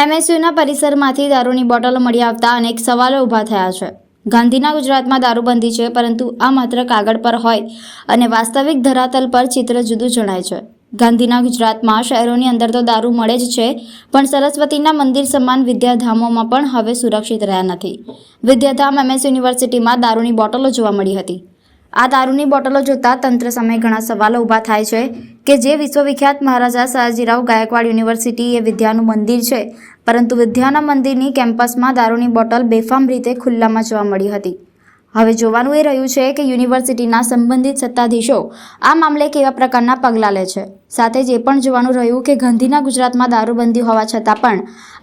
એમએસયુના પરિસરમાંથી દારૂની બોટલો મળી આવતા અનેક સવાલો ઊભા થયા છે। ગાંધીના ગુજરાતમાં દારૂબંધી છે, પરંતુ આ માત્ર કાગળ પર હોય અને વાસ્તવિક ધરાતલ પર ચિત્ર જુદું જણાય છે। ગાંધીના ગુજરાતમાં શહેરોની અંદર તો દારૂ મળે જ છે, પણ સરસ્વતીના મંદિર સમાન વિદ્યાધામોમાં પણ હવે સુરક્ષિત રહ્યા નથી। વિદ્યાધામ એમએસ યુનિવર્સિટીમાં દારૂની બોટલો જોવા મળી હતી। આ દારૂની બોટલો જોતા તંત્ર સામે ઘણા સવાલો ઊભા થાય છે કે જે વિશ્વવિખ્યાત મહારાજા સયાજીરાવ ગાયકવાડ યુનિવર્સિટી એ વિદ્યાનું મંદિર છે, પરંતુ વિદ્યાના મંદિરની કેમ્પસમાં દારૂની બોટલ બેફામ રીતે ખુલ્લામાં જોવા મળી હતી। હવે જોવાનું એ રહ્યું છે કે યુનિવર્સિટીના સંબંધિત સત્તાધીશો આ મામલે કેવા પ્રકારના પગલાં લે છે। સાથે જ એ પણ જોવાનું રહ્યું કે ગાંધીના ગુજરાતમાં દારૂબંધી હોવા છતાં પણ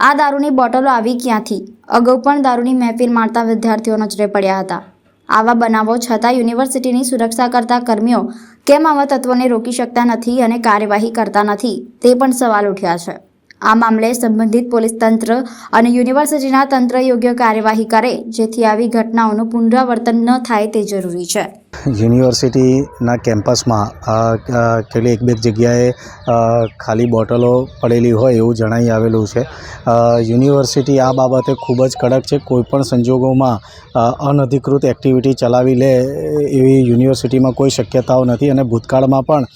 આ દારૂની બોટલો આવી ક્યાંથી? અગાઉ પણ દારૂની મહેફિલ માણતા વિદ્યાર્થીઓ નજરે પડ્યા હતા। આવા બનાવો છતાં યુનિવર્સિટીની સુરક્ષા કરતા કર્મીઓ કેમ આવા તત્વોને રોકી શકતા નથી અને કાર્યવાહી કરતા નથી, તે પણ સવાલ ઉઠ્યા છે। આ મામલે સંબંધિત પોલીસ તંત્ર અને યુનિવર્સિટીના તંત્ર યોગ્ય કાર્યવાહી કરે, જેથી આવી ઘટનાઓનું પુનરાવર્તન ન થાય તે જરૂરી છે। યુનિવર્સિટીના કેમ્પસમાં કેટલી એક બે જગ્યાએ ખાલી બોટલો પડેલી હોય એવું જણાઈ આવેલું છે। યુનિવર્સિટી આ બાબતે ખૂબ જ કડક છે। કોઈપણ સંજોગોમાં અનધિકૃત એક્ટિવિટી ચલાવી લે એવી યુનિવર્સિટીમાં કોઈ શક્યતાઓ નથી, અને ભૂતકાળમાં પણ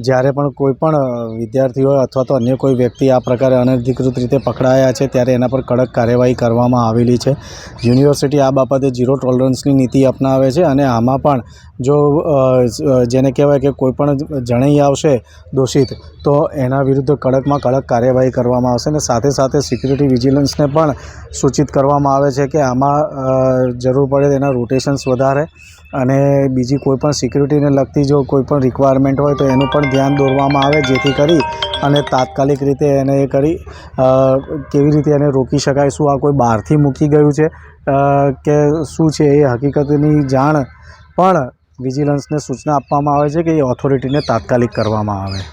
જ્યારે પણ કોઈ પણ વિદ્યાર્થીઓ અથવા તો અન્ય કોઈ વ્યક્તિ આ પ્રકારે અનધિકૃત રીતે પકડાયા છે ત્યારે એના પર કડક કાર્યવાહી કરવામાં આવેલી છે। યુનિવર્સિટી આ બાબતે ઝીરો ટોલરન્સની નીતિ અપનાવે છે, અને આમાં પણ જો જેને કહેવાય કે કોઈ પણ જણાઈ આવશે દોષિત, તો એના વિરુદ્ધ કડકમાં કડક કાર્યવાહી કરવામાં આવશે। અને સાથે સાથે સિક્યુરિટી વિજિલન્સને પણ સૂચિત કરવામાં આવે છે કે આમાં જરૂર પડે તેના રોટેશન્સ વધારે, અને બીજી કોઈ પણ સિક્યુરિટીને લગતી જો કોઈ પણ રિક્વાયરમેન્ટ હોય તો એનું પણ ધ્યાન દોરવામાં આવે, જેથી કરી અને તાત્કાલિક રીતે એને એ કરી કેવી રીતે એને રોકી શકાય। શું આ કોઈ બહારથી મૂકી ગયું છે કે શું છે એ હકીકતની જાણ પણ વિજિલન્સને સૂચના આપવામાં આવે છે કે એ ઓથોરિટીને તાત્કાલિક કરવામાં આવે।